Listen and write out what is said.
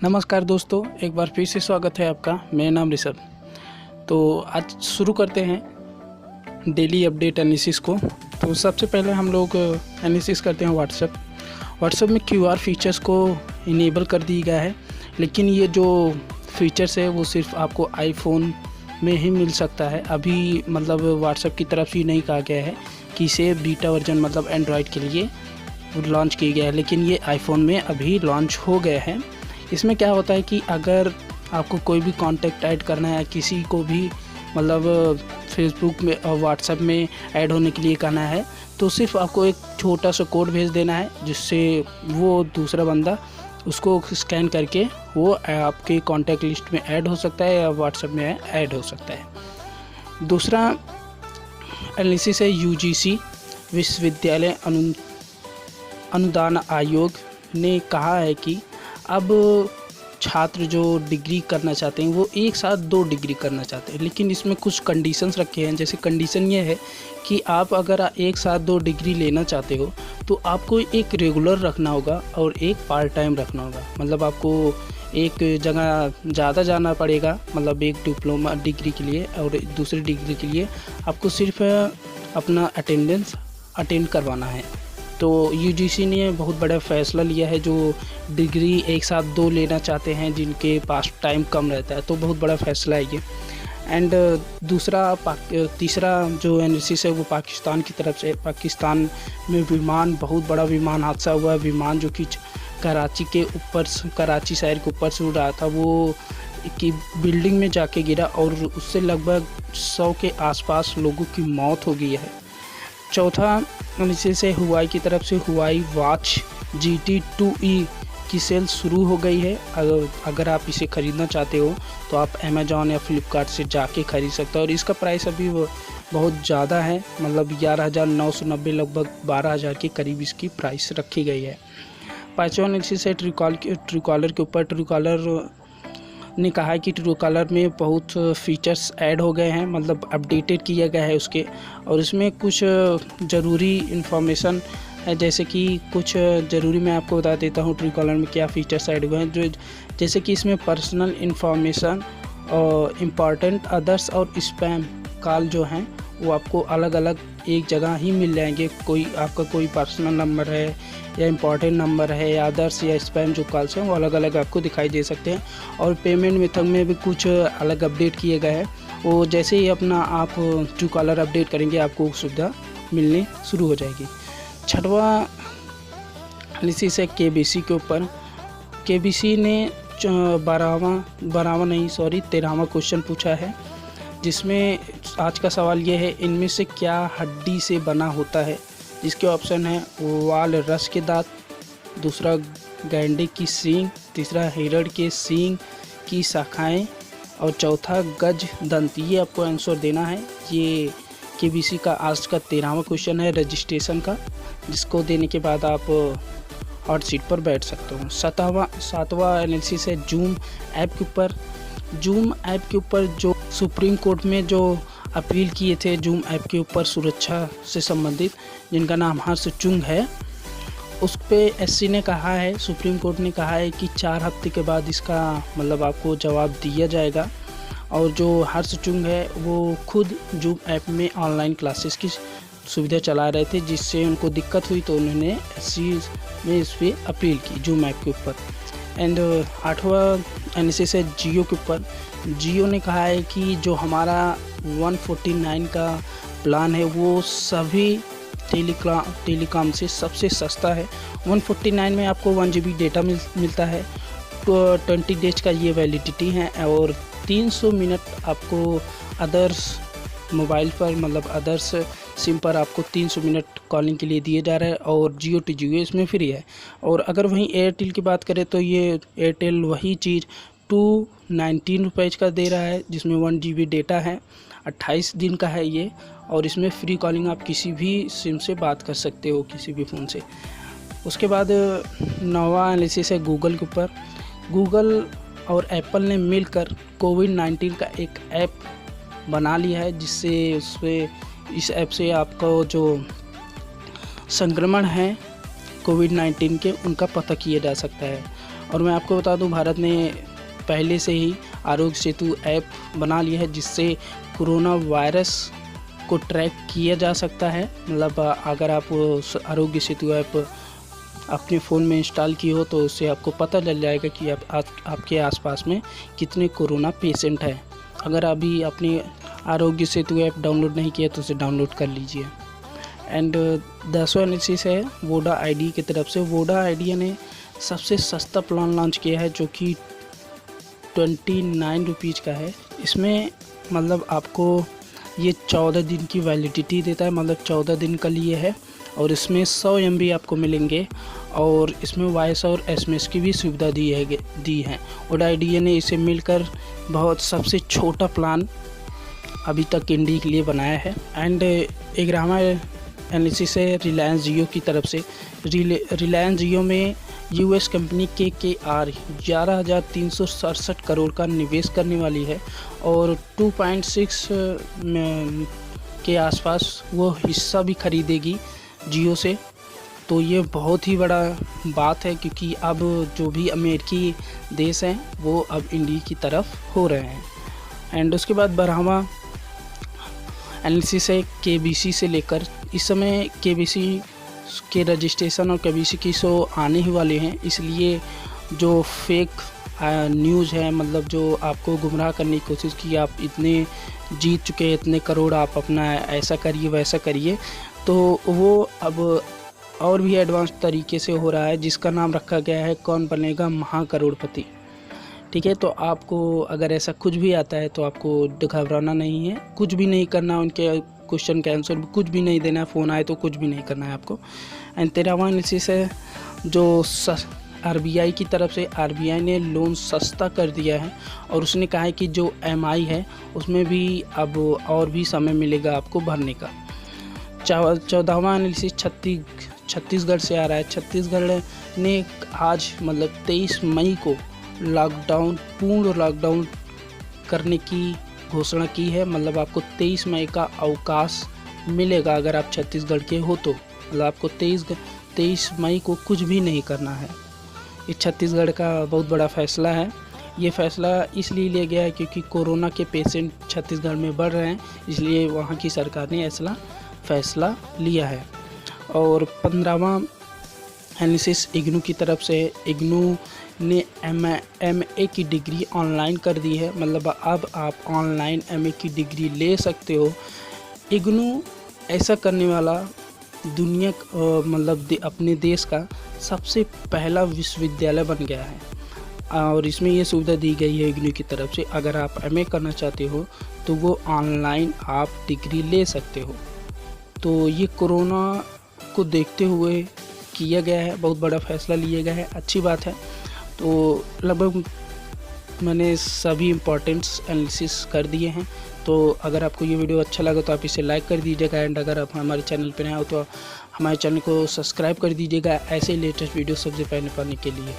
नमस्कार दोस्तों, एक बार फिर से स्वागत है आपका। मेरा नाम ऋषभ। तो आज शुरू करते हैं डेली अपडेट एनालिसिस को। तो सबसे पहले हम लोग एनालिसिस करते हैं व्हाट्सएप में क्यूआर फीचर्स को इनेबल कर दी गया है, लेकिन ये जो फीचर्स है वो सिर्फ आपको आईफोन में ही मिल सकता है। अभी मतलब व्हाट्सएप की तरफ से नहीं कहा गया है कि इसे बीटा वर्जन मतलब एंड्रॉयड के लिए लॉन्च किया गया है, लेकिन ये आईफोन में अभी लॉन्च हो गए हैं। इसमें क्या होता है कि अगर आपको कोई भी कांटेक्ट ऐड करना है, किसी को भी मतलब फेसबुक में और व्हाट्सएप में ऐड होने के लिए करना है, तो सिर्फ आपको एक छोटा सा कोड भेज देना है, जिससे वो दूसरा बंदा उसको स्कैन करके वो आपके कांटेक्ट लिस्ट में ऐड हो सकता है या व्हाट्सएप में ऐड हो सकता है। दूसरा एनालिसिस है यूजीसी विश्वविद्यालय अनुदान आयोग ने कहा है कि अब छात्र जो डिग्री करना चाहते हैं वो एक साथ 2 डिग्री करना चाहते हैं, लेकिन इसमें कुछ कंडीशंस रखे हैं। जैसे कंडीशन ये है कि आप अगर एक साथ 2 डिग्री लेना चाहते हो तो आपको एक रेगुलर रखना होगा और एक पार्ट टाइम रखना होगा। मतलब आपको एक जगह ज़्यादा जाना पड़ेगा, मतलब एक डिप्लोमा डिग्री के लिए और दूसरी डिग्री के लिए आपको सिर्फ अपना अटेंडेंस अटेंड करवाना है। तो यूजीसी ने बहुत बड़ा फ़ैसला लिया है। जो डिग्री एक साथ 2 लेना चाहते हैं, जिनके पास टाइम कम रहता है, तो बहुत बड़ा फ़ैसला है ये। एंड तीसरा जो एनालिसिस है वो पाकिस्तान की तरफ से। पाकिस्तान में बहुत बड़ा विमान हादसा हुआ है। विमान जो कि कराची शहर के ऊपर से उड़ रहा था, वो की बिल्डिंग में जाके गिरा और उससे लगभग 100 के आसपास लोगों की मौत हो गई है। चौथा एनालिसिस है हुआई की तरफ से। हुआई वॉच GT2E की सेल शुरू हो गई है। अगर आप इसे ख़रीदना चाहते हो तो आप अमेज़ॉन या फ्लिपकार्ट से जाके ख़रीद सकते हो, और इसका प्राइस अभी बहुत ज़्यादा है, मतलब 11,990, लगभग 12,000 के करीब इसकी प्राइस रखी गई है। पाँचवा एनालिसिस है ट्रूकॉलर के ऊपर। ट्रूकॉलर ने कहा है कि ट्रूकॉलर में बहुत फीचर्स ऐड हो गए हैं, मतलब अपडेटेड किया गया है उसके, और इसमें कुछ ज़रूरी इन्फॉर्मेशन है। जैसे कि कुछ ज़रूरी मैं आपको बता देता हूँ ट्रूकॉलर में क्या फ़ीचर्स ऐड हुए हैं। जैसे कि इसमें पर्सनल इन्फॉर्मेशन और इम्पॉर्टेंट अदर्स और स्पैम कॉल जो हैं वो आपको अलग अलग एक जगह ही मिल जाएंगे। आपका कोई पर्सनल नंबर है या इम्पॉर्टेंट नंबर है या अदर्स या स्पैम जो कॉल्स हैं वो अलग अलग आपको दिखाई दे सकते हैं। और पेमेंट मेथड में भी कुछ अलग अपडेट किए गए हैं। वो जैसे ही अपना आप ट्रूकॉलर अपडेट करेंगे आपको सुविधा मिलनी शुरू हो जाएगी। छठवा एनालिसिस है KBC के ऊपर। KBC ने 13वां क्वेश्चन पूछा है, जिसमें आज का सवाल ये है, इनमें से क्या हड्डी से बना होता है। जिसके ऑप्शन है वालरस के दांत, दूसरा गैंडे की सींग, तीसरा हिरण के सींग की शाखाएं, और चौथा गज दंत। ये आपको आंसर देना है। ये KBC का आज का 13वां क्वेश्चन है रजिस्ट्रेशन का, जिसको देने के बाद आप हॉट सीट पर बैठ सकते हो। सातवां एनालिसिस है जूम ऐप के ऊपर। जूम ऐप के ऊपर जो सुप्रीम कोर्ट में जो अपील किए थे जूम ऐप के ऊपर सुरक्षा से संबंधित, जिनका नाम हर्ष चुंग है, उस पे SC ने कहा है, सुप्रीम कोर्ट ने कहा है कि 4 हफ्ते के बाद इसका मतलब आपको जवाब दिया जाएगा। और जो हर्ष चुंग है वो खुद जूम ऐप में ऑनलाइन क्लासेस की सुविधा चला रहे थे, जिससे उनको दिक्कत हुई, तो उन्होंने SC में इस पर अपील की जूम ऐप के ऊपर। एंड 8वां एनालिसिस है जियो के ऊपर। जियो ने कहा है कि जो हमारा 149 का प्लान है वो सभी टेलीकॉम से सबसे सस्ता है। 149 में आपको 1 GB डेटा मिलता है, 20 डेज का ये वैलिडिटी है, और 300 मिनट आपको अदर्स मोबाइल पर मतलब अदर्स सिम पर आपको 300 मिनट कॉलिंग के लिए दिए जा रहा है, और जियो टू जियो इसमें फ्री है। और अगर वहीं एयरटेल की बात करें तो ये एयरटेल वही चीज़ 219 रुपये का दे रहा है, जिसमें 1 GB डेटा है, 28 दिन का है ये, और इसमें फ्री कॉलिंग आप किसी भी सिम से बात कर सकते हो, किसी भी फ़ोन से। उसके बाद 9वां एनालिसिस है गूगल के ऊपर। गूगल और एप्पल ने मिलकर कोविड-19 का एक ऐप बना लिया है, जिससे इस ऐप से आपको जो संक्रमण है कोविड-19 के उनका पता किया जा सकता है। और मैं आपको बता दूं, भारत ने पहले से ही आरोग्य सेतु ऐप बना लिया है, जिससे कोरोना वायरस को ट्रैक किया जा सकता है। मतलब अगर आप आरोग्य सेतु ऐप अपने फ़ोन में इंस्टॉल की हो तो उससे आपको पता चल जाएगा कि आपके आसपास में कितने कोरोना पेशेंट हैं। अगर अभी अपने आरोग्य सेतु ऐप डाउनलोड नहीं किया तो उसे डाउनलोड कर लीजिए। एंड 10वां एनालिसिस है वोडा आइडिया की तरफ से। वोडा आइडिया ने सबसे सस्ता प्लान लॉन्च किया है जो कि 29 रुपीज़ का है। इसमें मतलब आपको ये 14 दिन की वैलिडिटी देता है, मतलब 14 दिन का लिए है। और इसमें 100 MB आपको मिलेंगे और इसमें वॉइस और SMS की भी सुविधा दी है। वोडा आइडिया ने इसे मिलकर बहुत सबसे छोटा प्लान अभी तक इंडिया के लिए बनाया है। एंड 11वां एनालिसिस है रिलायंस जियो की तरफ से। रिलायंस जियो में US कंपनी KKR 11,367 करोड़ का निवेश करने वाली है और 2.6 के आसपास वो हिस्सा भी खरीदेगी जियो से। तो ये बहुत ही बड़ा बात है, क्योंकि अब जो भी अमेरिकी देश हैं वो अब इंडिया की तरफ हो रहे हैं। एंड उसके बाद 12वां एनालिसिस है KBC से लेकर। इस समय KBC के रजिस्ट्रेशन और KBC की शो आने ही वाले हैं, इसलिए जो फेक न्यूज़ है, मतलब जो आपको गुमराह करने की कोशिश की आप इतने जीत चुके हैं, इतने करोड़, आप अपना ऐसा करिए वैसा करिए, तो वो अब और भी एडवांस तरीके से हो रहा है, जिसका नाम रखा गया है कौन बनेगा महाकरोड़पति। ठीक है, तो आपको अगर ऐसा कुछ भी आता है तो आपको घबराना नहीं है, कुछ भी नहीं करना, उनके क्वेश्चन का आंसर कुछ भी नहीं देना है, फ़ोन आए तो कुछ भी नहीं करना है आपको। एंड 13वां एनालिसिस है जो RBI की तरफ से। RBI ने लोन सस्ता कर दिया है और उसने कहा है कि जो MI है उसमें भी अब और भी समय मिलेगा आपको भरने का। 14वां एनालिसिस छत्तीसगढ़ से आ रहा है। छत्तीसगढ़ ने आज मतलब 23 मई को पूर्ण लॉकडाउन करने की घोषणा की है। मतलब आपको 23 मई का अवकाश मिलेगा अगर आप छत्तीसगढ़ के हो तो। मतलब आपको 23 मई को कुछ भी नहीं करना है। ये छत्तीसगढ़ का बहुत बड़ा फैसला है। ये फैसला इसलिए लिया गया है क्योंकि कोरोना के पेशेंट छत्तीसगढ़ में बढ़ रहे हैं, इसलिए वहाँ की सरकार ने ऐसा फैसला लिया है। और 15वां एनालिसिस इग्नू की तरफ से। इग्नू ने MA की डिग्री ऑनलाइन कर दी है, मतलब अब आप ऑनलाइन MA की डिग्री ले सकते हो। इग्नू ऐसा करने वाला दुनिया मतलब अपने देश का सबसे पहला विश्वविद्यालय बन गया है और इसमें ये सुविधा दी गई है इग्नू की तरफ से। अगर आप MA करना चाहते हो तो वो ऑनलाइन आप डिग्री ले सकते हो। तो ये कोरोना को देखते हुए किया गया है, बहुत बड़ा फैसला लिया गया है, अच्छी बात है। तो लगभग मैंने सभी इम्पोर्टेंट्स एनालिसिस कर दिए हैं। तो अगर आपको ये वीडियो अच्छा लगा तो आप इसे लाइक कर दीजिएगा। एंड अगर आप हमारे चैनल पर नए हो तो हमारे चैनल को सब्सक्राइब कर दीजिएगा ऐसे लेटेस्ट वीडियो सबसे पहले पाने के लिए।